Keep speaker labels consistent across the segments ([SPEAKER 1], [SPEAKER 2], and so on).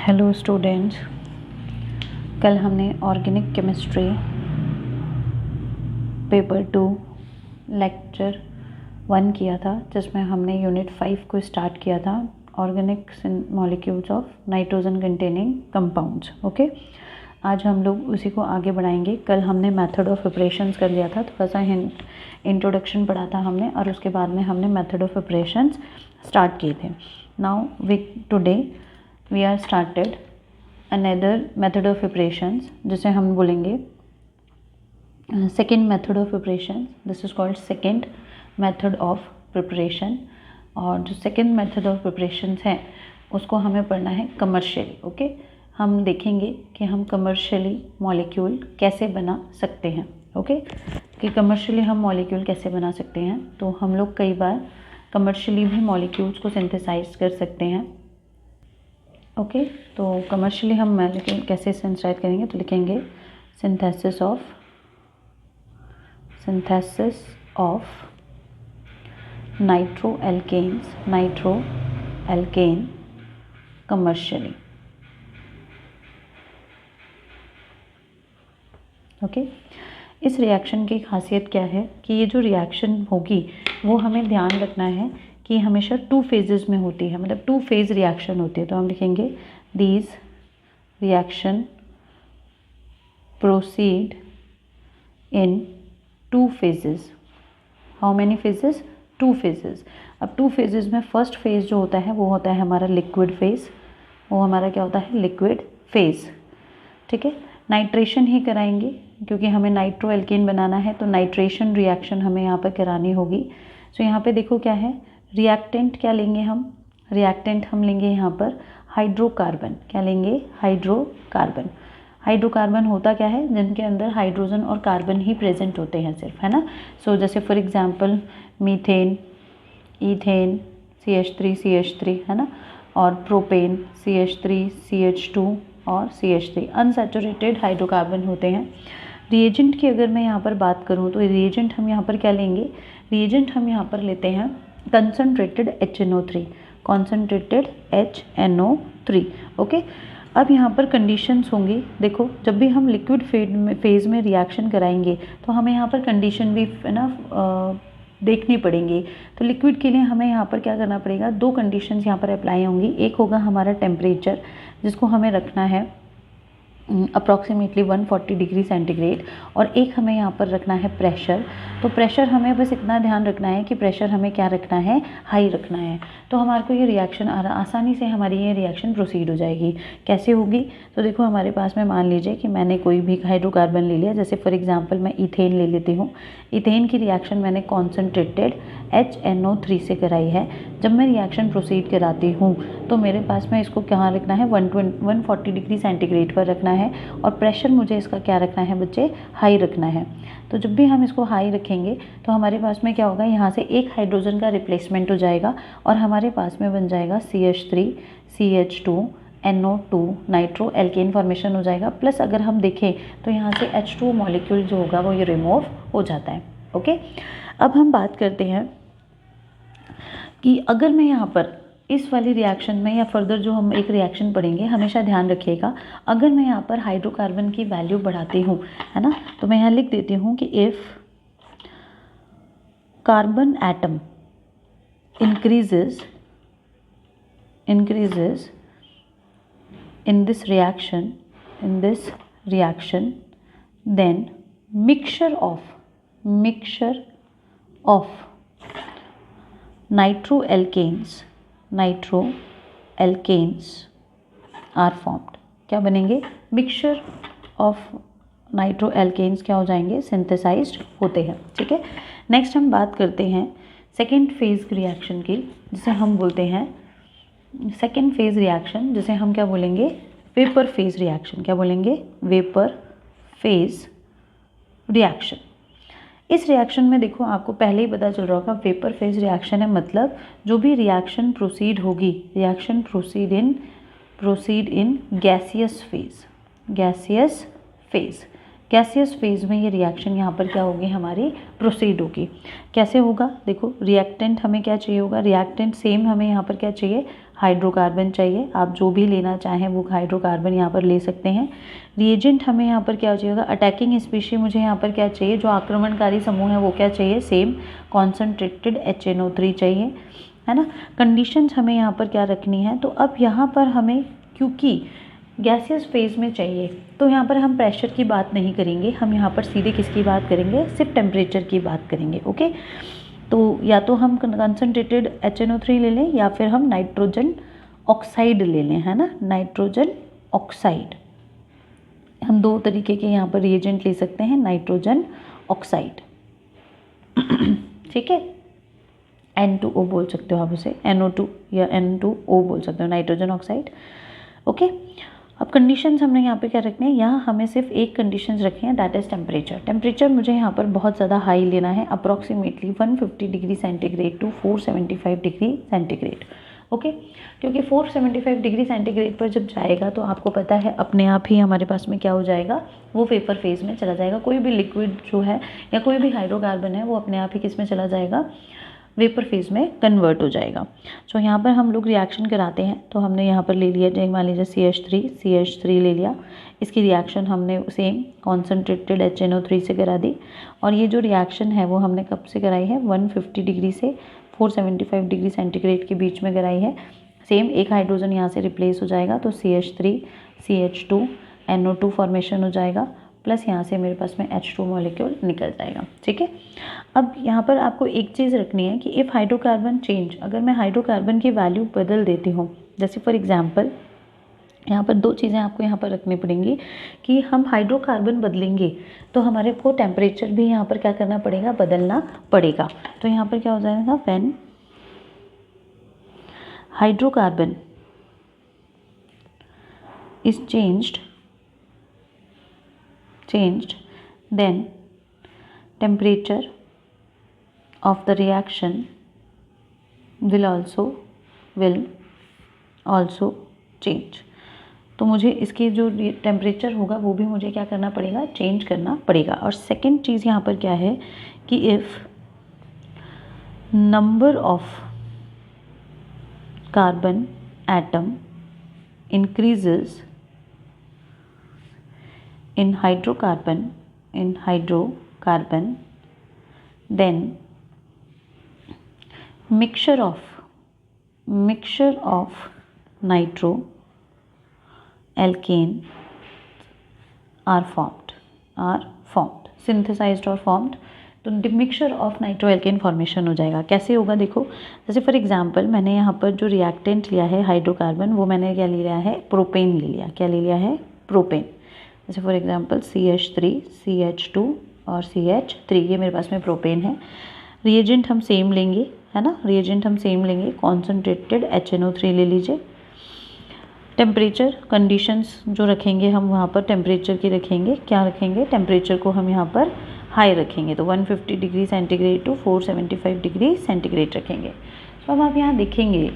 [SPEAKER 1] Hello students, कल हमने organic chemistry paper 2 lecture 1 किया था, जिसमें हमने यूनिट 5 को स्टार्ट किया था, organic molecules of nitrogen containing compounds. Okay, आज हम लोग उसी को आगे बढ़ाएंगे। कल हमने मेथड ऑफ ऑपरेशंस कर लिया था, थोड़ा सा इंट्रोडक्शन पढ़ा था हमने, और उसके बाद में हमने मेथड ऑफ ऑपरेशंस स्टार्ट किए थे। Now today we are started another method of operations, जिसे हम बोलेंगे second method of operation. This is called second method of preparation. और जो सेकेंड मेथड ऑफ प्रिपरेशन है उसको हमें पढ़ना है कमर्शियली। ओके, हम देखेंगे कि हम कमर्शियली मॉलिक्यूल कैसे बना सकते हैं। ओके, कि कमर्शियली हम मॉलिक्यूल कैसे बना सकते हैं। तो हम लोग कई बार कमर्शियली भी मॉलिक्यूल्स को सिंथेसाइज कर सकते हैं। ओके, तो कमर्शियली हम मॉलिक्यूल कैसे सिंथेसाइज करेंगे, तो लिखेंगे सिंथेसिस ऑफ नाइट्रोएल्केन कमर्शियली। ओके, इस रिएक्शन की खासियत क्या है कि ये जो रिएक्शन होगी वो हमें ध्यान रखना है कि हमेशा 2 फेजेस में होती है, मतलब 2 फेज रिएक्शन होती है। तो हम लिखेंगे these reaction proceed in 2 phases। How many phases? 2 phases। अब 2 phases में फर्स्ट फेज जो होता है वो होता है हमारा लिक्विड फेज। वो हमारा क्या होता है? Liquid phase. ठीक है, नाइट्रेशन ही कराएंगे क्योंकि हमें नाइट्रोएल्केन बनाना है, तो नाइट्रेशन रिएक्शन हमें यहाँ पर करानी होगी। सो यहाँ पे देखो क्या है, रिएक्टेंट क्या लेंगे हम? रिएक्टेंट हम लेंगे यहाँ पर हाइड्रोकार्बन। क्या लेंगे? हाइड्रोकार्बन। हाइड्रोकार्बन होता क्या है? जिनके अंदर हाइड्रोजन और कार्बन ही प्रेजेंट होते हैं सिर्फ, है ना। सो जैसे for example methane, ethane, CH3 है ना, और प्रोपेन CH3CH2 और CH3 अनसैचुरेटेड हाइड्रोकार्बन होते हैं। रिएजेंट की अगर मैं यहाँ पर बात करूँ तो रिएजेंट हम यहाँ पर क्या लेंगे? रिएजेंट हम यहाँ पर लेते हैं कंसनट्रेटेड HNO3। ओके, अब यहाँ पर कंडीशंस होंगी। देखो, जब भी हम लिक्विड फेज में रिएक्शन कराएंगे तो हमें यहाँ पर कंडीशन भी है ना देखनी पड़ेंगी। तो लिक्विड के लिए हमें यहाँ पर क्या करना पड़ेगा? 2 कंडीशंस यहाँ पर अप्लाई होंगी। एक होगा हमारा टेम्परेचर, जिसको हमें रखना है अप्रॉक्सीमेटली 140 डिग्री सेंटीग्रेड, और एक हमें यहाँ पर रखना है प्रेशर। तो प्रेशर हमें बस इतना ध्यान रखना है कि प्रेशर हमें क्या रखना है? हाई रखना है। तो हमारे को ये रिएक्शन आसानी से हमारी ये रिएक्शन प्रोसीड हो जाएगी। कैसे होगी? तो देखो, हमारे पास में मान लीजिए कि मैंने कोई भी हाइड्रोकार्बन ले लिया, जैसे फॉर एग्जांपल मैं इथेन ले लेती हूँ। इथेन की रिएक्शन मैंने कॉन्सनट्रेटेड HNO3 से कराई है। जब मैं रिएक्शन प्रोसीड कराती हूँ तो मेरे पास में इसको कहाँ रखना है? 140 डिग्री सेंटीग्रेड पर रखना है, और प्रेशर मुझे इसका क्या रखना है बच्चे? हाई रखना है। तो जब भी हम इसको हाई रखेंगे तो हमारे पास में क्या होगा? यहाँ से एक हाइड्रोजन का रिप्लेसमेंट हो जाएगा और हमारे पास में बन जाएगा CH3CH2 NO2 nitro alkane formation हो जाएगा। प्लस अगर हम देखें तो यहाँ से H2 मॉलिक्यूल जो होगा वो ये रिमूव हो जाता है। ओके, अब हम बात करते हैं कि अगर मैं यहाँ पर इस वाली रिएक्शन में या फर्दर जो हम एक रिएक्शन पढ़ेंगे, हमेशा ध्यान रखिएगा, अगर मैं यहाँ पर हाइड्रोकार्बन की वैल्यू बढ़ाती हूँ, है ना, तो मैं यहाँ लिख देती हूँ कि if carbon atom increases in this reaction then mixture of nitroalkanes are formed। क्या बनेंगे? मिक्सचर ऑफ नाइट्रोएल्केन्स क्या हो जाएंगे? सिंथेसाइज्ड होते हैं। ठीक है, नेक्स्ट हम बात करते हैं सेकेंड फेज रिएक्शन की, जिसे हम बोलते हैं सेकेंड फेज रिएक्शन, जिसे हम क्या बोलेंगे? Vapour phase reaction. क्या बोलेंगे? Vapour phase reaction. इस रिएक्शन में देखो, आपको पहले ही पता चल रहा होगा वेपर फेज रिएक्शन है, मतलब जो भी रिएक्शन प्रोसीड होगी, reaction proceed in gaseous phase में ये रिएक्शन यहाँ पर क्या होगी? हमारी प्रोसीड होगी। कैसे होगा? देखो, रिएक्टेंट हमें क्या चाहिए होगा? रिएक्टेंट सेम हमें यहाँ पर क्या चाहिए? हाइड्रोकार्बन चाहिए, आप जो भी लेना चाहें वो हाइड्रोकार्बन यहाँ पर ले सकते हैं। रिएजेंट हमें यहाँ पर क्या चाहिएगा, अटैकिंग स्पीशी मुझे यहाँ पर क्या चाहिए, जो आक्रमणकारी समूह है वो क्या चाहिए, सेम कॉन्सनट्रेटेड HNO3 चाहिए, है ना। कंडीशंस हमें यहाँ पर क्या रखनी है, तो अब यहाँ पर हमें क्योंकि गैसियस फेज में चाहिए तो यहाँ पर हम प्रेशर की बात नहीं करेंगे, हम यहाँ पर सीधे किसकी बात करेंगे, सिर्फ टेम्परेचर की बात करेंगे। ओके, तो या तो हम कंसनट्रेटेड HNO3 ले लें या फिर हम नाइट्रोजन ऑक्साइड ले लें, है ना, नाइट्रोजन ऑक्साइड। हम दो तरीके के यहाँ पर रिएजेंट ले सकते हैं, नाइट्रोजन ऑक्साइड, ठीक है, N2O बोल सकते हो आप उसे, NO2 या N2O बोल सकते हो, नाइट्रोजन ऑक्साइड। ओके, अब कंडीशंस हमने यहाँ पे क्या रखने हैं, यहाँ हमें सिर्फ एक कंडीशंस रखी हैं, दैट इज़ टेम्परेचर। टेम्परेचर मुझे यहाँ पर बहुत ज़्यादा हाई लेना है, approximately 150 degree centigrade to 475 degree centigrade. Okay, क्योंकि 475 डिग्री सेंटीग्रेड पर जब जाएगा तो आपको पता है अपने आप ही हमारे पास में क्या हो जाएगा, वो वेपर फेज में चला जाएगा। कोई भी लिक्विड जो है या कोई भी हाइड्रोकार्बन है वो अपने आप ही किस में चला जाएगा, वेपर फेज में कन्वर्ट हो जाएगा। सो यहाँ पर हम लोग रिएक्शन कराते हैं, तो हमने यहाँ पर ले लिया, जैसे मान लीजिए CH3 ले लिया, इसकी रिएक्शन हमने सेम कॉन्सनट्रेटेड HNO3 से करा दी, और ये जो रिएक्शन है वो हमने कब से कराई है, 150 डिग्री से 475 डिग्री सेंटीग्रेड के बीच में कराई है। सेम एक हाइड्रोजन यहाँ से रिप्लेस हो जाएगा, तो CH3 CH2 NO2 फॉर्मेशन हो जाएगा, प्लस यहाँ से मेरे पास में H2 मॉलिक्यूल निकल जाएगा। ठीक है, अब यहाँ पर आपको एक चीज़ रखनी है कि इफ़ हाइड्रोकार्बन चेंज, अगर मैं हाइड्रोकार्बन की वैल्यू बदल देती हूँ, जैसे फॉर एग्जांपल यहाँ पर दो चीज़ें आपको यहाँ पर रखनी पड़ेंगी कि हम हाइड्रोकार्बन बदलेंगे तो हमारे को टेम्परेचर भी यहाँ पर क्या करना पड़ेगा, बदलना पड़ेगा। तो यहाँ पर क्या हो जाएगा, when hydrocarbon is changed then temperature of the reaction will also change। तो मुझे इसकी जो टेम्परेचर होगा वो भी मुझे क्या करना पड़ेगा, चेंज करना पड़ेगा। और सेकंड चीज़ यहाँ पर क्या है कि if number of carbon atom increases in hydrocarbon then mixture of nitro alkane are formed synthesized or formed। तो mixture of nitro alkane formation हो जाएगा। कैसे होगा देखो, जैसे फॉर एग्जांपल मैंने यहाँ पर जो रिएक्टेंट लिया है हाइड्रोकार्बन, वो मैंने क्या ले लिया है, प्रोपेन ले लिया। क्या ले लिया है, प्रोपेन। जैसे फॉर एग्जांपल CH3 CH2 और CH3, ये मेरे पास में प्रोपेन है। रिएजेंट हम सेम लेंगे, है ना, रिएजेंट हम सेम लेंगे, कॉन्सनट्रेटेड HNO3 ले लीजिए। टेम्परेचर कंडीशंस जो रखेंगे हम वहाँ पर टेम्परेचर की रखेंगे, क्या रखेंगे, टेम्परेचर को हम यहाँ पर हाई रखेंगे, तो 150 degree centigrade to 475 degree centigrade रखेंगे। तो अब आप यहाँ देखेंगे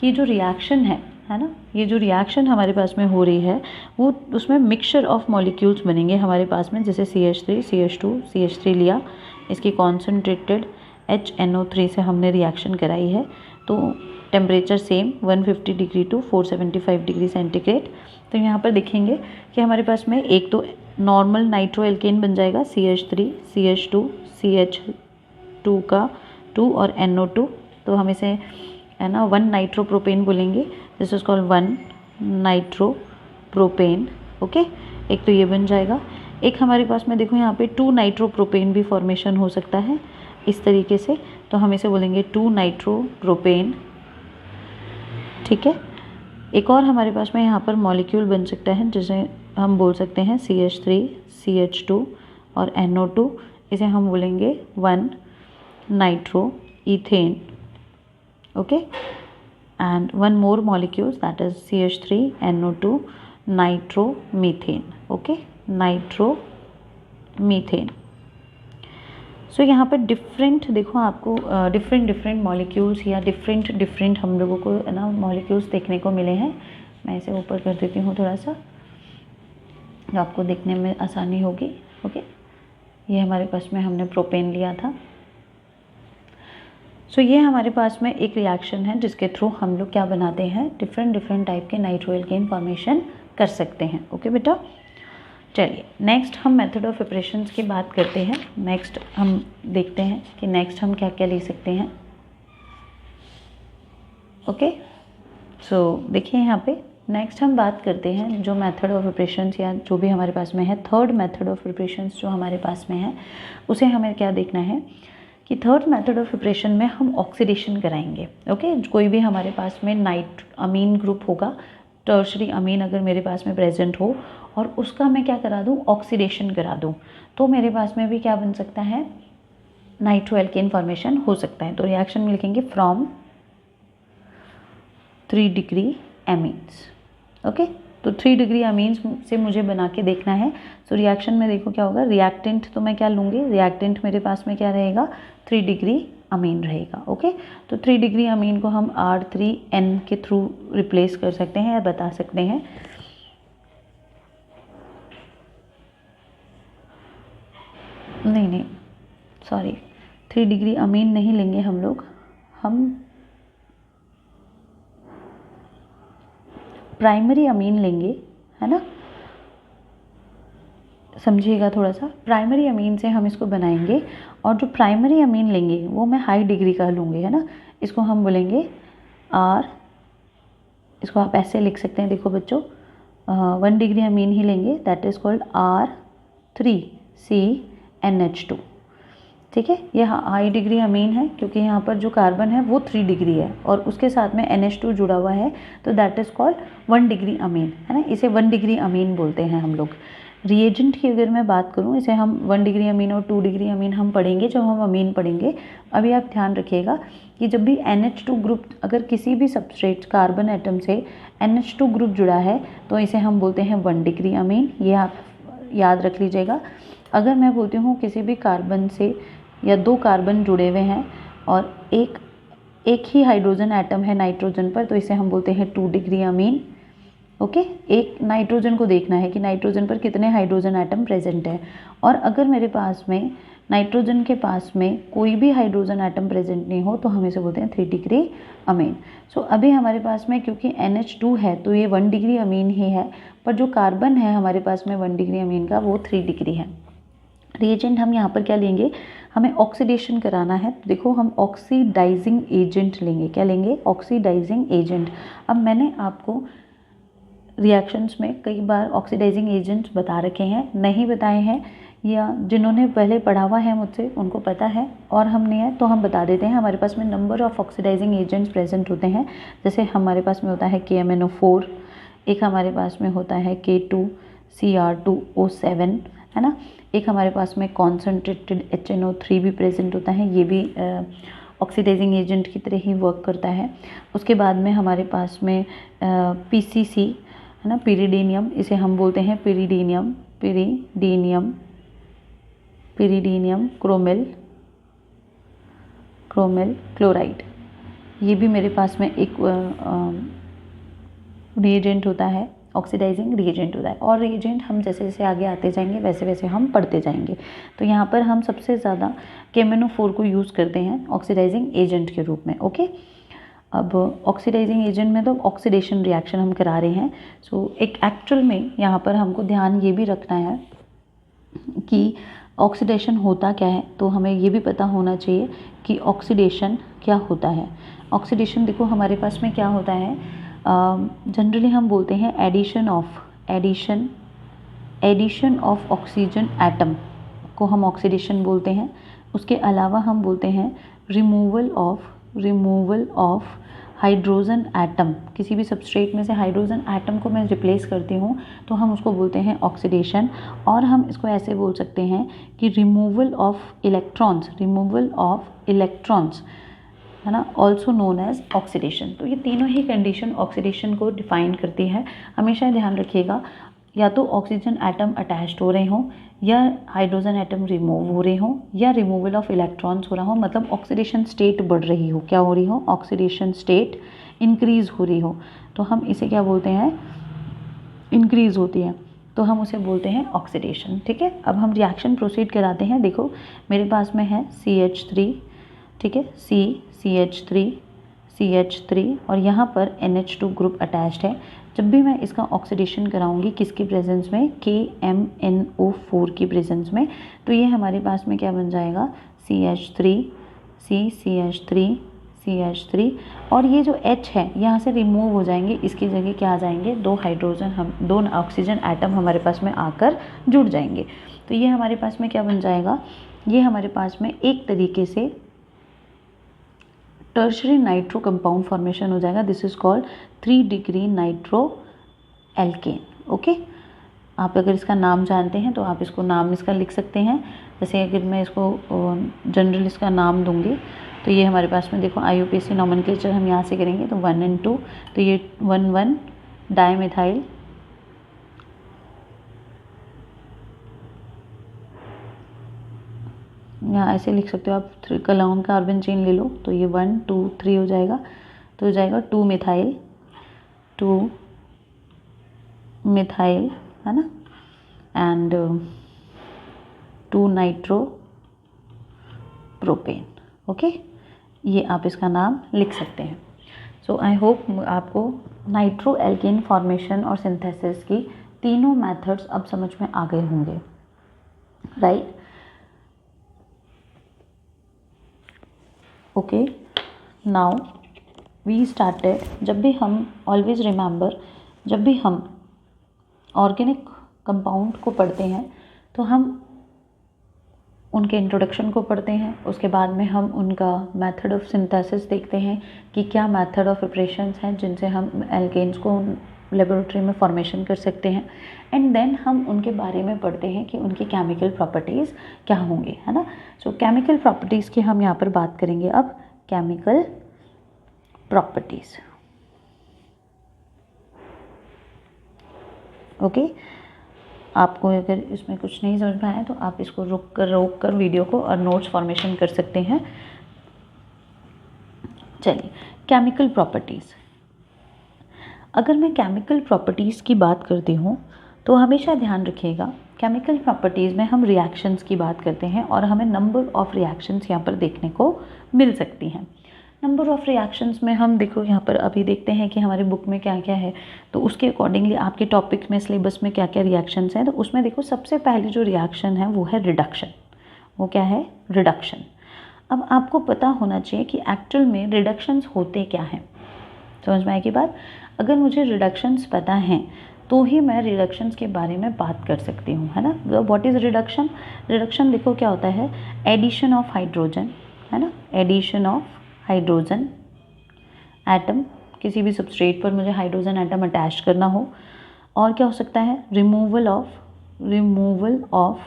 [SPEAKER 1] कि जो रिएक्शन है ना, ये जो रिएक्शन हमारे पास में हो रही है वो उसमें मिक्सचर ऑफ मॉलिक्यूल्स बनेंगे हमारे पास में। जैसे CH3 CH2 CH3 लिया, इसकी कॉन्सनट्रेटेड HNO3 से हमने रिएक्शन कराई है, तो temperature same 150 degree to 475 degree centigrade. तो यहाँ पर देखेंगे कि हमारे पास में एक तो नॉर्मल नाइट्रो एल्केन बन जाएगा, CH3 CH2 CH2 का 2 और NO2, तो हम इसे है ना 1 नाइट्रो प्रोपेन बोलेंगे, this is called 1 nitro propane. Okay, एक तो ये बन जाएगा। एक हमारे पास में देखो यहाँ पे 2 नाइट्रो प्रोपेन भी फॉर्मेशन हो सकता है इस तरीके से, तो हम इसे बोलेंगे 2 नाइट्रो प्रोपेन। ठीक है, एक और हमारे पास में यहाँ पर मॉलिक्यूल बन सकता है जिसे हम बोल सकते हैं CH3 CH2 और NO2, इसे हम बोलेंगे 1 nitro ethane. Okay, and 1 more molecules that is CH3 NO2 nitro methane. Okay, nitro methane. So यहाँ पर डिफरेंट देखो आपको डिफरेंट मॉलिक्यूल्स या डिफरेंट हम लोगों को ना मॉलिक्यूल्स देखने को मिले हैं। मैं इसे ऊपर कर देती हूँ थोड़ा सा, जो आपको देखने में आसानी होगी। ओके, ये हमारे पास में हमने प्रोपेन लिया था, सो ये हमारे पास में एक रिएक्शन है जिसके थ्रू हम लोग क्या बनाते हैं, डिफरेंट टाइप के नाइट्रोएल्केन फॉर्मेशन कर सकते हैं। ओके बेटा, चलिए नेक्स्ट हम मेथड ऑफ प्रिपरेशंस की बात करते हैं। नेक्स्ट हम देखते हैं कि नेक्स्ट हम क्या क्या ले सकते हैं। ओके, सो देखिए यहाँ पे नेक्स्ट हम बात करते हैं जो मेथड ऑफ प्रिपरेशंस या जो भी हमारे पास में है, थर्ड मेथड ऑफ प्रिपरेशंस जो हमारे पास में है, उसे हमें क्या देखना है कि थर्ड मेथड ऑफ प्रिपरेशन में हम ऑक्सीडेशन कराएंगे। ओके, कोई भी हमारे पास में नाइट अमीन ग्रुप होगा, टर्शरी अमीन अगर मेरे पास में प्रेजेंट हो और उसका मैं क्या करा दूँ, ऑक्सीडेशन करा दूँ, तो मेरे पास में भी क्या बन सकता है, नाइट्रोएल्केन फॉर्मेशन हो सकता है। तो रिएक्शन में लिखेंगे फ्रॉम 3 डिग्री एमीन्स। ओके, तो 3 डिग्री अमीन्स से मुझे बना के देखना है। सो रिएक्शन में देखो क्या होगा, रिएक्टेंट तो मैं क्या लूँगी, रिएक्टेंट मेरे पास में क्या रहेगा, 3 डिग्री अमीन रहेगा। ओके, तो 3 डिग्री अमीन को हम R3N के थ्रू रिप्लेस कर सकते हैं या बता सकते हैं। नहीं सॉरी, 3 डिग्री अमीन नहीं लेंगे हम लोग, हम प्राइमरी अमीन लेंगे, है ना, समझिएगा थोड़ा सा। प्राइमरी अमीन से हम इसको बनाएंगे और जो प्राइमरी अमीन लेंगे वो मैं हाई डिग्री का लूँगी, है ना। इसको हम बोलेंगे R, इसको आप ऐसे लिख सकते हैं, देखो बच्चों 1 डिग्री अमीन ही लेंगे, दैट इज़ कॉल्ड R3CNH2। ठीक है, यह हाई डिग्री अमीन है क्योंकि यहाँ पर जो कार्बन है वो 3 डिग्री है और उसके साथ में NH2 जुड़ा हुआ है, तो that is called 1 degree amine, है ना। इसे 1 डिग्री अमीन बोलते हैं हम लोग। रिएजेंट की अगर मैं बात करूँ, इसे हम 1 डिग्री अमीन और 2 डिग्री अमीन हम पढ़ेंगे जब हम अमीन पढ़ेंगे। अभी आप ध्यान रखिएगा कि जब भी NH2 ग्रुप, अगर किसी भी सबस्ट्रेट कार्बन एटम से NH2 ग्रुप जुड़ा है तो इसे हम बोलते हैं 1 डिग्री अमीन, ये आप याद रख लीजिएगा। अगर मैं बोलती हूँ किसी भी कार्बन से या 2 कार्बन जुड़े हुए हैं और एक ही हाइड्रोजन एटम है नाइट्रोजन पर, तो इसे हम बोलते हैं 2 डिग्री अमीन। ओके, एक नाइट्रोजन को देखना है कि नाइट्रोजन पर कितने हाइड्रोजन एटम प्रेजेंट है, और अगर मेरे पास में नाइट्रोजन के पास में कोई भी हाइड्रोजन एटम प्रेजेंट नहीं हो तो हम इसे बोलते हैं 3 डिग्री अमीन। सो अभी हमारे पास में क्योंकि NH2 है तो ये 1 डिग्री अमीन ही है, पर जो कार्बन है हमारे पास में 1 डिग्री अमीन का वो 3 डिग्री है। रिएजेंट हम यहाँ पर क्या लेंगे, हमें ऑक्सीडेशन कराना है, तो देखो हम ऑक्सीडाइजिंग एजेंट लेंगे। क्या लेंगे, ऑक्सीडाइजिंग एजेंट। अब मैंने आपको रिएक्शंस में कई बार ऑक्सीडाइजिंग एजेंट्स बता रखे हैं, नहीं बताए हैं, या जिन्होंने पहले पढ़ा हुआ है मुझसे उनको पता है और हमने है तो हम बता देते हैं। हमारे पास में number of oxidising agents present होते हैं, जैसे हमारे पास में होता है KMnO4, एक हमारे पास में होता है K2Cr2O7, है ना। एक हमारे पास में कॉन्सनट्रेटेड HNO3 भी प्रेजेंट होता है, ये भी ऑक्सीडाइजिंग एजेंट की तरह ही वर्क करता है। उसके बाद में हमारे पास में PCC, है ना, पिरिडीनियम, इसे हम बोलते हैं पिरिडीनियम क्रोमिल क्लोराइड, ये भी मेरे पास में एक रिएजेंट होता है, ऑक्सीडाइजिंग रिएजेंट होता है। और रिएजेंट हम जैसे जैसे आगे आते जाएंगे वैसे वैसे हम पढ़ते जाएंगे। तो यहाँ पर हम सबसे ज़्यादा KMnO4 को यूज़ करते हैं ऑक्सीडाइजिंग एजेंट के रूप में। ओके, अब ऑक्सीडाइजिंग एजेंट में तो ऑक्सीडेशन रिएक्शन हम करा रहे हैं। सो एक एक्चुअल में यहाँ पर हमको ध्यान ये भी रखना है कि ऑक्सीडेशन होता क्या है, तो हमें ये भी पता होना चाहिए कि ऑक्सीडेशन क्या होता है। ऑक्सीडेशन देखो हमारे पास में क्या होता है, जनरली हम बोलते हैं एडिशन ऑफ ऑक्सीजन एटम को हम ऑक्सीडेशन बोलते हैं। उसके अलावा हम बोलते हैं रिमूवल ऑफ हाइड्रोजन एटम, किसी भी सबस्ट्रेट में से हाइड्रोजन एटम को मैं रिप्लेस करती हूँ तो हम उसको बोलते हैं ऑक्सीडेशन। और हम इसको ऐसे बोल सकते हैं कि रिमूवल ऑफ इलेक्ट्रॉन्स, है ना, ऑल्सो नोन एज ऑक्सीडेशन। तो ये तीनों ही कंडीशन ऑक्सीडेशन को डिफाइन करती है। हमेशा ध्यान रखिएगा, या तो ऑक्सीजन एटम अटैच्ड हो रहे हों, या हाइड्रोजन एटम रिमूव हो रहे हों, या रिमूवल ऑफ इलेक्ट्रॉन्स हो रहा हो, मतलब ऑक्सीडेशन स्टेट बढ़ रही हो, क्या हो रही हो, ऑक्सीडेशन स्टेट इंक्रीज़ हो रही हो, तो हम इसे क्या बोलते हैं, इंक्रीज़ होती है, तो हम उसे बोलते हैं ऑक्सीडेशन। ठीक है, अब हम रिएक्शन प्रोसीड कराते हैं। देखो मेरे पास में है CH3, ठीक है, CH3 और यहाँ पर NH2 ग्रुप अटैच्ड है। जब भी मैं इसका ऑक्सीडेशन कराऊंगी किसकी प्रेजेंस में, KMNO4 की प्रेजेंस में, तो ये हमारे पास में क्या बन जाएगा, CH3 और ये जो H है यहाँ से रिमूव हो जाएंगे, इसकी जगह क्या आ जाएंगे, दो ऑक्सीजन एटम हमारे पास में आकर जुड़ जाएंगे। तो ये हमारे पास में क्या बन जाएगा, ये हमारे पास में एक तरीके से टर्शरी नाइट्रो कंपाउंड फॉर्मेशन हो जाएगा। This is called 3 degree nitro alkene. Okay, आप अगर इसका नाम जानते हैं तो आप इसको नाम इसका लिख सकते हैं। जैसे अगर मैं इसको जनरल इसका नाम दूंगी तो ये हमारे पास में देखो IUPAC नॉमेनक्लेचर हम यहाँ से करेंगे तो 1 और 2, तो ये 1,1 डायमिथाइल यहाँ ऐसे लिख सकते हो आप, 3 कलाउन कार्बन चेन ले लो तो ये 1 2 3 हो जाएगा, तो हो जाएगा 2 मिथाइल है ना, एंड 2 नाइट्रो प्रोपेन। ओके, ये आप इसका नाम लिख सकते हैं। सो आई होप आपको नाइट्रो एल्केन फॉर्मेशन और सिंथेसिस की तीनों मेथड्स अब समझ में आ गए होंगे, right. Okay, now we started, जब भी हम ऑलवेज रिमेंबर, जब भी हम ऑर्गेनिक कंपाउंड को पढ़ते हैं तो हम उनके इंट्रोडक्शन को पढ़ते हैं, उसके बाद में हम उनका मेथड ऑफ सिंथेसिस देखते हैं कि क्या मेथड ऑफ प्रिपरेशंस हैं जिनसे हम एल्केन्स को लेबोरेटरी में फॉर्मेशन कर सकते हैं, एंड देन हम उनके बारे में पढ़ते हैं कि उनकी केमिकल प्रॉपर्टीज़ क्या होंगी, है ना। सो केमिकल प्रॉपर्टीज़ की हम यहाँ पर बात करेंगे अब, केमिकल प्रॉपर्टीज़। ओके, आपको अगर इसमें कुछ नहीं समझ में आया तो आप इसको रोक कर वीडियो को और नोट्स फॉर्मेशन कर सकते हैं। चलिए, केमिकल प्रॉपर्टीज़। अगर मैं केमिकल प्रॉपर्टीज़ की बात करती हूँ तो हमेशा ध्यान रखिएगा, केमिकल प्रॉपर्टीज़ में हम रिएक्शंस की बात करते हैं और हमें नंबर ऑफ़ रिएक्शंस यहाँ पर देखने को मिल सकती हैं। नंबर ऑफ़ रिएक्शंस में हम देखो यहाँ पर अभी देखते हैं कि हमारे बुक में क्या क्या है, तो उसके अकॉर्डिंगली आपके टॉपिक में, सिलेबस में क्या क्या रिएक्शंस हैं, तो उसमें देखो सबसे पहली जो रिएक्शन है वो है रिडक्शन। वो क्या है, रिडक्शन। अब आपको पता होना चाहिए कि एक्चुअल में रिडक्शंस होते क्या हैं। समझ में आएगी बात। अगर मुझे रिडक्शंस पता हैं तो ही मैं रिडक्शंस के बारे में बात कर सकती हूँ, है ना। What is reduction? रिडक्शन देखो क्या होता है, एडिशन ऑफ हाइड्रोजन, है ना, एडिशन ऑफ हाइड्रोजन एटम, किसी भी सबस्ट्रेट पर मुझे हाइड्रोजन एटम अटैच करना हो। और क्या हो सकता है, रिमूवल ऑफ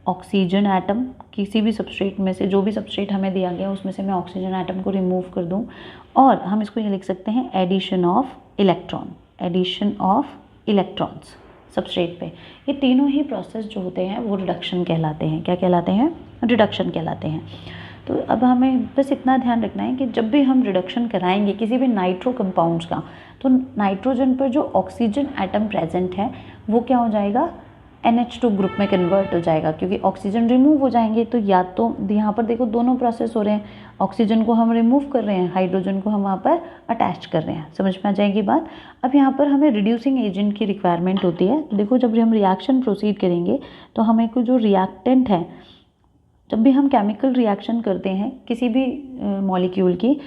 [SPEAKER 1] ऑक्सीजन एटम, किसी भी सबस्ट्रेट में से, जो भी सबस्ट्रेट हमें दिया गया उसमें से मैं ऑक्सीजन एटम को रिमूव कर दूं। और हम इसको ये लिख सकते हैं एडिशन ऑफ इलेक्ट्रॉन्स सबस्ट्रेट पे। ये तीनों ही प्रोसेस जो होते हैं वो रिडक्शन कहलाते हैं। क्या कहलाते हैं? रिडक्शन कहलाते हैं। तो अब हमें बस इतना ध्यान रखना है कि जब भी हम रिडक्शन कराएंगे किसी भी नाइट्रो कंपाउंड्स का, तो नाइट्रोजन पर जो ऑक्सीजन एटम प्रेजेंट है वो क्या हो जाएगा, NH2 ग्रुप में कन्वर्ट हो जाएगा, क्योंकि ऑक्सीजन रिमूव हो जाएंगे। तो या तो यहाँ पर देखो दोनों प्रोसेस हो रहे हैं, ऑक्सीजन को हम रिमूव कर रहे हैं, हाइड्रोजन को हम वहाँ पर अटैच कर रहे हैं। समझ में आ जाएगी बात। अब यहाँ पर हमें रिड्यूसिंग एजेंट की रिक्वायरमेंट होती है। देखो जब हम रिएक्शन प्रोसीड करेंगे तो हमें को जो रिएक्टेंट है, जब भी हम केमिकल रिएक्शन करते हैं किसी भी मॉलिक्यूल की,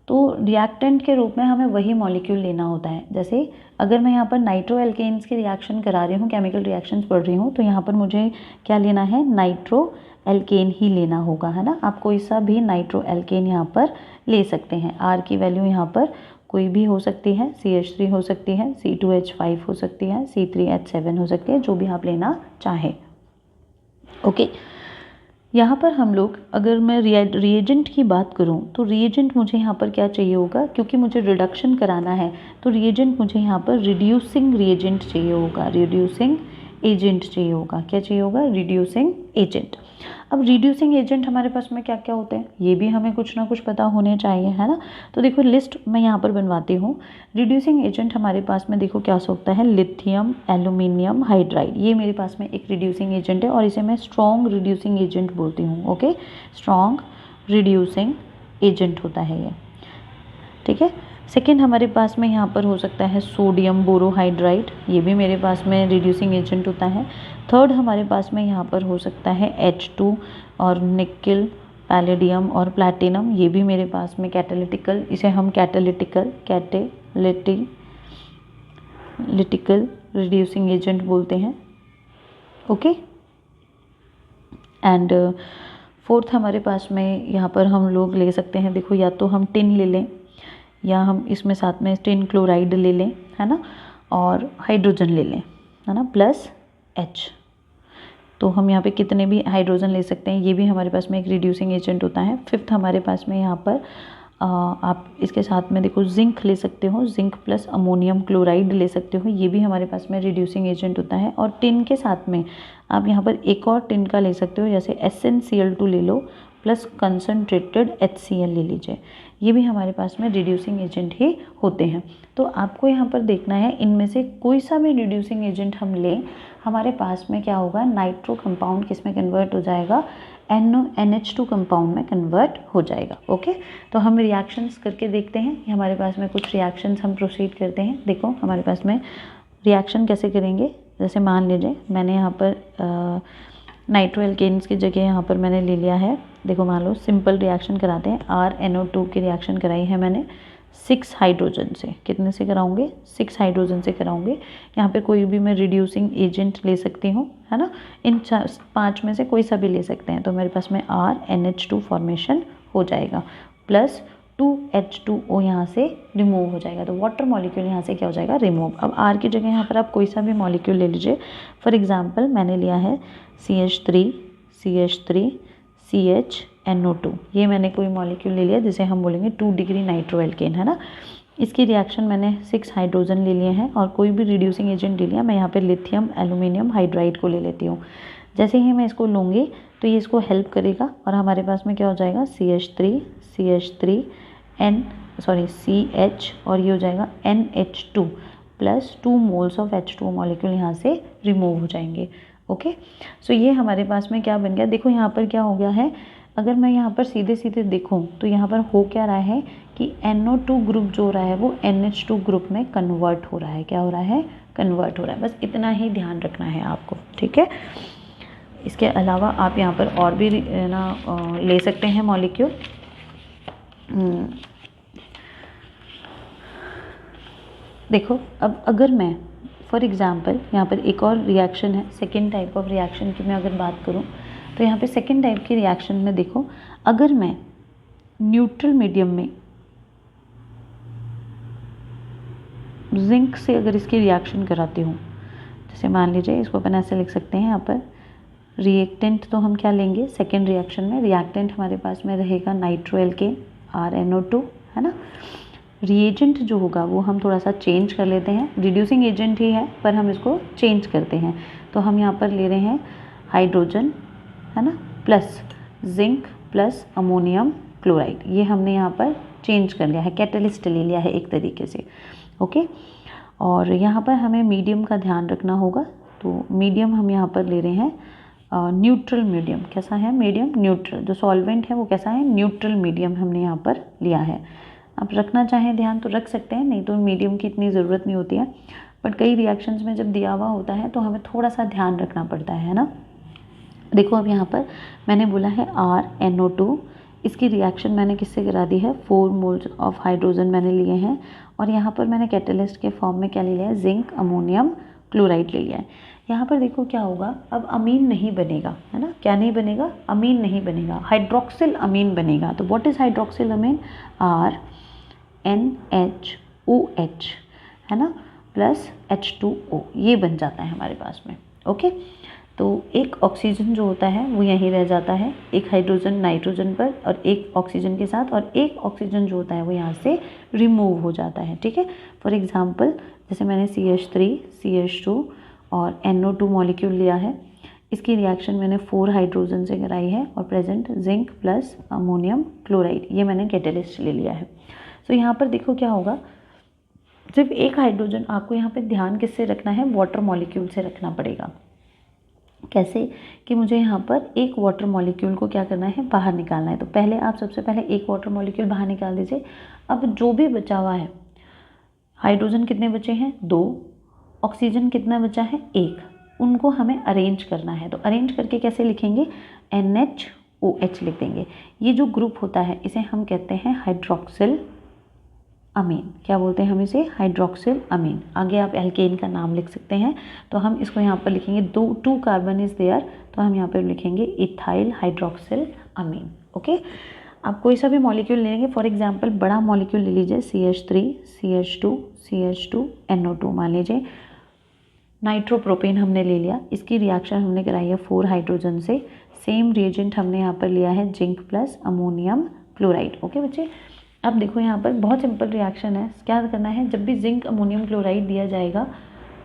[SPEAKER 1] तो रिएक्टेंट के रूप में हमें वही मॉलिक्यूल लेना होता है। जैसे अगर मैं यहाँ पर नाइट्रो एल्केन्स की रिएक्शन करा रही हूँ, केमिकल रिएक्शंस पढ़ रही हूँ, तो यहाँ पर मुझे क्या लेना है, नाइट्रो एल्केन ही लेना होगा, है ना। आप कोई सा भी नाइट्रो एल्केन यहाँ पर ले सकते हैं। R की वैल्यू यहाँ पर कोई भी हो सकती है, CH3 हो सकती है, C2H5 हो सकती है, C3H7 हो सकती है, जो भी आप लेना चाहें। ओके, यहाँ पर हम लोग, अगर मैं रिएजेंट की बात करूँ तो रिएजेंट मुझे यहाँ पर क्या चाहिए होगा, क्योंकि मुझे रिडक्शन कराना है तो रिएजेंट मुझे यहाँ पर रिड्यूसिंग रिएजेंट चाहिए होगा, रिड्यूसिंग एजेंट चाहिए होगा। क्या चाहिए होगा? Reducing agent. अब रिड्यूसिंग एजेंट हमारे पास में क्या क्या होते हैं ये भी हमें कुछ ना कुछ पता होने चाहिए, है ना। तो देखो लिस्ट मैं यहाँ पर बनवाती हूँ। रिड्यूसिंग एजेंट हमारे पास में देखो क्या सकता है, लिथियम एल्यूमिनियम हाइड्राइड, ये मेरे पास में एक रिड्यूसिंग एजेंट है और इसे मैं स्ट्रॉन्ग रिड्यूसिंग एजेंट बोलती हूँ। ओके, स्ट्रॉन्ग रिड्यूसिंग एजेंट होता है ये, ठीक है। सेकेंड हमारे पास में यहाँ पर हो सकता है सोडियम बोरोहाइड्राइड, ये भी मेरे पास में रिड्यूसिंग एजेंट होता है। थर्ड हमारे पास में यहाँ पर हो सकता है H2 और निकल, पैलेडियम और प्लैटिनम, ये भी मेरे पास में कैटालिटिकल, इसे हम कैटालिटिकल रिड्यूसिंग एजेंट बोलते हैं, ओके। एंड फोर्थ हमारे पास में यहाँ पर हम लोग ले सकते हैं, देखो या तो हम टिन ले लें या हम इसमें साथ में टिन क्लोराइड ले लें, है ना, और हाइड्रोजन ले लें, है ना, प्लस H। तो हम यहाँ पे कितने भी हाइड्रोजन ले सकते हैं, ये भी हमारे पास में एक रिड्यूसिंग एजेंट होता है। फिफ्थ हमारे पास में यहाँ पर आप इसके साथ में देखो जिंक ले सकते हो, जिंक प्लस अमोनियम क्लोराइड ले सकते हो, ये भी हमारे पास में रिड्यूसिंग एजेंट होता है। और टिन के साथ में आप यहाँ पर एक और टिन का ले सकते हो, जैसे SnCl2 ले लो प्लस कंसनट्रेटेड HCl ले लीजिए, ये भी हमारे पास में रिड्यूसिंग एजेंट ही होते हैं। तो आपको यहाँ पर देखना है इनमें से कोई सा भी रिड्यूसिंग एजेंट हम लें, हमारे पास में क्या होगा, नाइट्रो कंपाउंड किस में कन्वर्ट हो जाएगा, NH2 कंपाउंड में कन्वर्ट हो जाएगा, ओके। तो हम रिएक्शंस करके देखते हैं, हमारे पास में कुछ रिएक्शंस हम प्रोसीड करते हैं। देखो हमारे पास में रिएक्शन कैसे करेंगे, जैसे मान लीजिए मैंने यहाँ पर नाइट्रो एल्केन्स की जगह यहाँ पर मैंने ले लिया है, देखो मान लो सिंपल रिएक्शन कराते हैं, RNO2 की रिएक्शन कराई है मैंने 6 हाइड्रोजन से, कितने से कराऊंगे, 6 हाइड्रोजन से कराऊंगे। यहाँ पे कोई भी मैं रिड्यूसिंग एजेंट ले सकती हूँ, है ना, इन 5 में से कोई सा भी ले सकते हैं। तो मेरे पास में RNH2 फॉर्मेशन हो जाएगा, प्लस 2H2O यहाँ से रिमूव हो जाएगा, तो वाटर मॉलिक्यूल यहाँ से क्या हो जाएगा, रिमूव। अब R की जगह यहाँ पर आप कोई सा भी मॉलिक्यूल ले लीजिए, फॉर एग्जांपल मैंने लिया है CH3 CHNO2, ये मैंने कोई मॉलिक्यूल ले लिया जिसे हम बोलेंगे 2 डिग्री नाइट्रो एल्केन, है ना। इसकी रिएक्शन मैंने 6 हाइड्रोजन ले लिए हैं और कोई भी रिड्यूसिंग एजेंट ले लिया, मैं यहाँ पे लिथियम एल्यूमिनियम हाइड्राइड को ले लेती हूँ। जैसे ही मैं इसको लूँगी तो ये इसको हेल्प करेगा और हमारे पास में क्या हो जाएगा, CH और ये हो जाएगा NH2 plus 2 moles of H2O molecule यहाँ से रिमूव हो जाएंगे, ओके। सो ये हमारे पास में क्या बन गया, देखो यहाँ पर क्या हो गया है, अगर मैं यहाँ पर सीधे सीधे देखूँ तो यहाँ पर हो क्या रहा है कि NO2 ग्रुप जो हो रहा है वो NH2 ग्रुप में कन्वर्ट हो रहा है, क्या हो रहा है, कन्वर्ट हो रहा है। बस इतना ही ध्यान रखना है आपको, ठीक है। इसके अलावा आप यहाँ पर और भी ना ले सकते हैं मॉलिक्यूल। देखो अब अगर मैं फॉर एग्जांपल यहाँ पर एक और रिएक्शन है, सेकेंड टाइप ऑफ रिएक्शन की मैं अगर बात करूँ तो यहाँ पे सेकेंड टाइप की रिएक्शन में देखो, अगर मैं न्यूट्रल मीडियम में जिंक से अगर इसकी रिएक्शन कराती हूँ, जैसे मान लीजिए इसको अपन ऐसे लिख सकते हैं यहाँ पर, रिएक्टेंट तो हम क्या लेंगे सेकेंड रिएक्शन में, रिएक्टेंट हमारे पास में रहेगा नाइट्रो एल्केन RNO2, है ना। रिएजेंट जो होगा वो हम थोड़ा सा चेंज कर लेते हैं, रिड्यूसिंग एजेंट ही है पर हम इसको चेंज करते हैं। तो हम यहाँ पर ले रहे हैं हाइड्रोजन, है ना, plus zinc plus ammonium chloride, ये हमने यहाँ पर चेंज कर लिया है, कैटलिस्ट ले लिया है एक तरीके से, ओके। और यहाँ पर हमें मीडियम का ध्यान रखना होगा, तो मीडियम हम यहाँ पर ले रहे हैं न्यूट्रल मीडियम, कैसा है मीडियम, न्यूट्रल, जो सॉल्वेंट है वो कैसा है, न्यूट्रल मीडियम हमने यहाँ पर लिया है। आप रखना चाहें ध्यान तो रख सकते हैं, नहीं तो मीडियम की इतनी ज़रूरत नहीं होती है, बट कई रिएक्शंस में जब दिया हुआ होता है तो हमें थोड़ा सा ध्यान रखना पड़ता है ना। देखो अब यहाँ पर मैंने बोला है RNO2, इसकी रिएक्शन मैंने किससे करा दी है, 4 मोल्स ऑफ हाइड्रोजन मैंने लिए हैं और यहाँ पर मैंने कैटलिस्ट के फॉर्म में क्या ले लिया है, जिंक अमोनियम क्लोराइड ले लिया है। यहाँ पर देखो क्या होगा, अब अमीन नहीं बनेगा, है ना, क्या नहीं बनेगा, अमीन नहीं बनेगा, हाइड्रोक्सिल अमीन बनेगा। तो what is hydroxyl amine, RNHOH, है ना, प्लस H2O, ये बन जाता है हमारे पास में, ओके। तो एक ऑक्सीजन जो होता है वो यहीं रह जाता है, एक हाइड्रोजन नाइट्रोजन पर और एक ऑक्सीजन के साथ, और एक ऑक्सीजन जो होता है वो यहाँ से रिमूव हो जाता है, ठीक है। फॉर एग्जांपल जैसे मैंने CH3 CH2 और NO2 मॉलिक्यूल लिया है, इसकी रिएक्शन मैंने 4 हाइड्रोजन से कराई है और present zinc plus ammonium chloride, ये मैंने कैटलिस्ट ले लिया है। तो यहाँ पर देखो क्या होगा, सिर्फ एक हाइड्रोजन, आपको यहाँ पे ध्यान किससे रखना है, वाटर मॉलिक्यूल से रखना पड़ेगा, कैसे कि मुझे यहाँ पर एक वाटर मॉलिक्यूल को क्या करना है, बाहर निकालना है। तो पहले आप सबसे पहले एक वाटर मॉलिक्यूल बाहर निकाल दीजिए। अब जो भी बचा हुआ है, हाइड्रोजन कितने बचे हैं, 2, ऑक्सीजन कितना बचा है, 1, उनको हमें अरेंज करना है। तो अरेंज करके कैसे लिखेंगे, NHOH लिख देंगे। ये जो ग्रुप होता है इसे हम कहते हैं हाइड्रोक्सिल अमीन। क्या बोलते हैं हम इसे, हाइड्रोक्सिल अमीन। आगे आप एल्केन का नाम लिख सकते हैं। तो हम इसको यहाँ पर लिखेंगे 2 कार्बन इज देयर, तो हम यहाँ पर लिखेंगे इथाइल हाइड्रोक्सिल अमीन। ओके, आप कोई सा भी मॉलिक्यूल लेंगे, फॉर एग्जांपल बड़ा मॉलिक्यूल ले लीजिए, CH3 CH2 CH2 NO2 मान लीजिए। नाइट्रोप्रोपेन हमने ले लिया, इसकी रिएक्शन हमने कराई है 4 हाइड्रोजन से। सेम रिएजेंट हमने यहाँ पर लिया है zinc plus ammonium chloride. Okay बच्चे, अब देखो यहाँ पर बहुत सिंपल रिएक्शन है। क्या करना है, जब भी जिंक अमोनियम क्लोराइड दिया जाएगा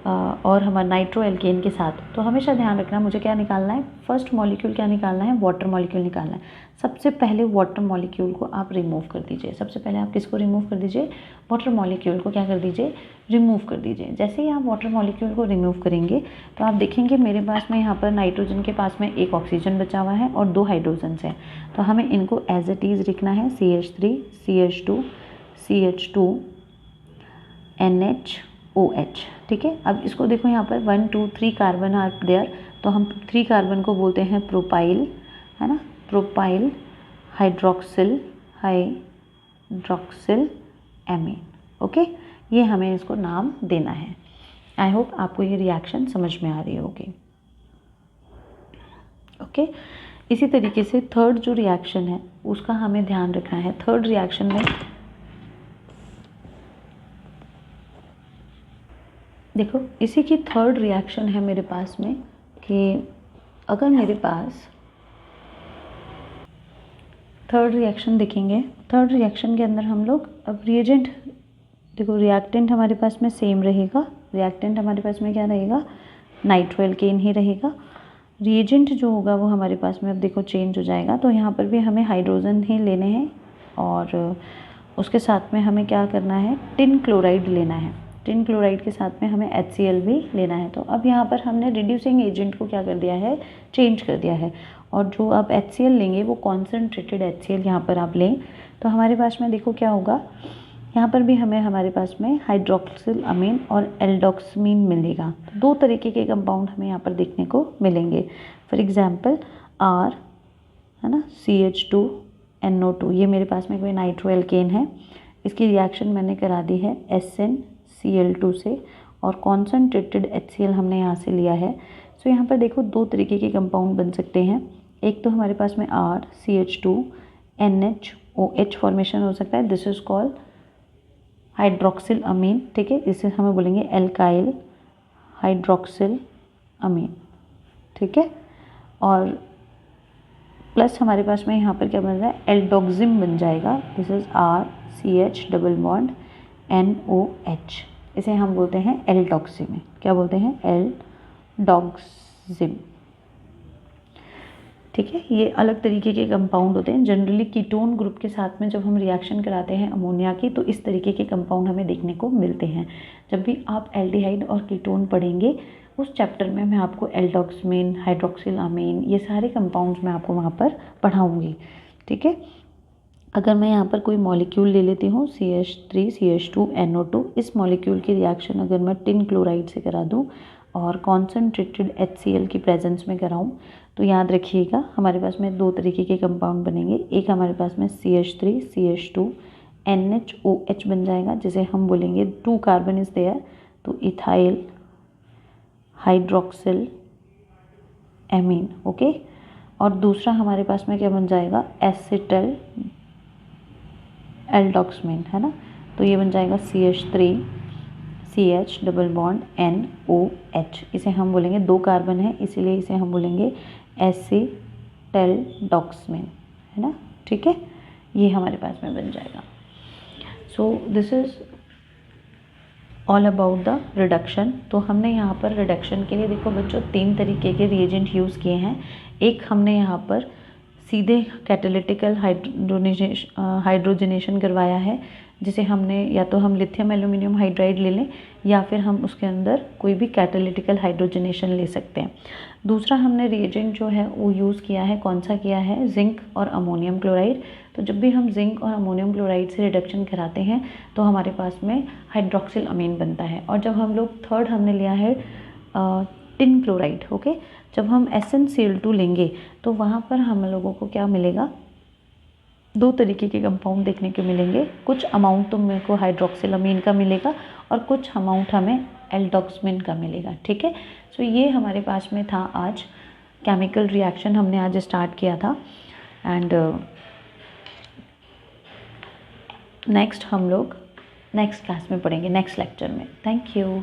[SPEAKER 1] और हमारा नाइट्रो एल्केन के साथ, तो हमेशा ध्यान रखना मुझे क्या निकालना है, फर्स्ट मॉलिक्यूल क्या निकालना है, वाटर मॉलिक्यूल निकालना है। सबसे पहले वाटर मॉलिक्यूल को आप रिमूव कर दीजिए। सबसे पहले आप किसको रिमूव कर दीजिए, वाटर मॉलिक्यूल को क्या कर दीजिए, रिमूव कर दीजिए। जैसे ही आप वाटर मॉलिक्यूल को रिमूव करेंगे तो आप देखेंगे मेरे पास में यहाँ पर नाइट्रोजन के पास में 1 ऑक्सीजन बचा हुआ है और 2 हाइड्रोजन है। तो हमें इनको एज इट इज़ लिखना है, CH3 CH2 CH2 NHOH। ठीक है, अब इसको देखो यहाँ पर 1 2 3 कार्बन आर देयर, तो हम 3 कार्बन को बोलते हैं प्रोपाइल, है ना, प्रोपाइल हाइड्रोक्सिल एमीन। ओके, ये हमें इसको नाम देना है। आई होप आपको ये रिएक्शन समझ में आ रही होगी। ओके, इसी तरीके से थर्ड जो रिएक्शन है उसका हमें ध्यान रखना है। थर्ड रिएक्शन में देखो, इसी की थर्ड रिएक्शन है मेरे पास में कि अगर मेरे पास थर्ड रिएक्शन देखेंगे, थर्ड रिएक्शन के अंदर हम लोग अब रिएजेंट देखो, रिएक्टेंट हमारे पास में सेम रहेगा। रिएक्टेंट हमारे पास में क्या रहेगा, नाइट्रो एल्केन ही रहेगा। रिएजेंट जो होगा वो हमारे पास में अब देखो चेंज हो जाएगा। तो यहाँ पर भी हमें हाइड्रोजन ही लेने हैं और उसके साथ में हमें क्या करना है, टिन क्लोराइड लेना है। टिन क्लोराइड के साथ में हमें HCl भी लेना है। तो अब यहाँ पर हमने रिड्यूसिंग एजेंट को क्या कर दिया है, चेंज कर दिया है। और जो आप HCl लेंगे वो कॉन्सेंट्रेटेड HCl यहाँ पर आप लें। तो हमारे पास में देखो क्या होगा, यहाँ पर भी हमारे पास में हाइड्रोक्सिल अमीन और एल्डोक्समीन मिलेगा। तो 2 तरीके के कंपाउंड हमें यहाँ पर देखने को मिलेंगे। फॉर एग्जांपल R, है ना, CH2 NO2, ये मेरे पास में कोई नाइट्रो एल्केन है। इसकी रिएक्शन मैंने करा दी है SnCl2 से और कॉन्सेंट्रेटेड HCl हमने यहाँ से लिया है। सो यहाँ पर देखो 2 तरीके के कंपाउंड बन सकते हैं। एक तो हमारे पास में R CH2 NHOH फॉर्मेशन हो सकता है, दिस इज कॉल्ड हाइड्रोक्सिल अमीन। ठीक है, इसे हमें बोलेंगे एल्काइल हाइड्रोक्सिल अमीन। ठीक है, और प्लस हमारे पास में यहाँ पर क्या बन रहा है, एल्डोक्सिम बन जाएगा। This is RCH double bond NOH, इसे हम बोलते हैं एल्डोक्सिम। क्या बोलते हैं, एल्डोक्सिम। ठीक है, ये अलग तरीके के कंपाउंड होते हैं। जनरली कीटोन ग्रुप के साथ में जब हम रिएक्शन कराते हैं अमोनिया की, तो इस तरीके के कंपाउंड हमें देखने को मिलते हैं। जब भी आप एल्डिहाइड और कीटोन पढ़ेंगे उस चैप्टर में मैं आपको एल्डोक्समीन, हाइड्रोक्सिल अमीन, ये सारे कंपाउंड्स मैं आपको वहाँ पर पढ़ाऊँगी। ठीक है, अगर मैं यहाँ पर कोई मॉलिक्यूल ले लेती हूँ CH3 CH2 NO2, इस मॉलिक्यूल की रिएक्शन अगर मैं टिन क्लोराइड से करा दूँ और कॉन्सेंट्रेटेड HCl की प्रेजेंस में कराऊँ, तो याद रखिएगा हमारे पास में 2 तरीके के कंपाउंड बनेंगे। एक हमारे पास में CH3 CH2 NHOH बन जाएगा, जिसे हम बोलेंगे 2 कार्बन इज देयर, तो इथाइल हाइड्रोक्सिल एमीन। ओके, और दूसरा हमारे पास में क्या बन जाएगा, एसिटल एल्डोक्समीन, है ना। तो ये बन जाएगा CH3 CH double bond NOH, इसे हम बोलेंगे 2 कार्बन है इसीलिए इसे हम बोलेंगे एसिटल्डोक्समीन, है ना। ठीक है, ये हमारे पास में बन जाएगा। So this is all about the reduction. तो हमने यहाँ पर रिडक्शन के लिए देखो बच्चों 3 तरीके के रिएजेंट यूज़ किए हैं। एक हमने यहाँ पर सीधे कैटालिटिकल हाइड्रोजनेशन करवाया है, जिसे हमने या तो हम लिथियम एल्यूमिनियम हाइड्राइड ले लें या फिर हम उसके अंदर कोई भी कैटालिटिकल हाइड्रोजनेशन ले सकते हैं। दूसरा हमने रिएजेंट जो है वो यूज़ किया है, कौन सा किया है, जिंक और अमोनियम क्लोराइड। तो जब भी हम जिंक और अमोनियम क्लोराइड से रिडक्शन कराते हैं तो हमारे पास में हाइड्रोक्सिल अमीन बनता है। और जब हम लोग थर्ड हमने लिया है टिन क्लोराइड। ओके, जब हम SnCl2 लेंगे तो वहाँ पर हम लोगों को क्या मिलेगा, दो तरीके के कंपाउंड देखने को मिलेंगे। कुछ अमाउंट तो मेरे को हाइड्रोक्सिलामीन का मिलेगा और कुछ अमाउंट हमें एल्डोक्समिन का मिलेगा। ठीक है, सो ये हमारे पास में था आज केमिकल रिएक्शन हमने आज स्टार्ट किया था। एंड नेक्स्ट हम लोग नेक्स्ट क्लास में पढ़ेंगे, नेक्स्ट लेक्चर में। Thank you.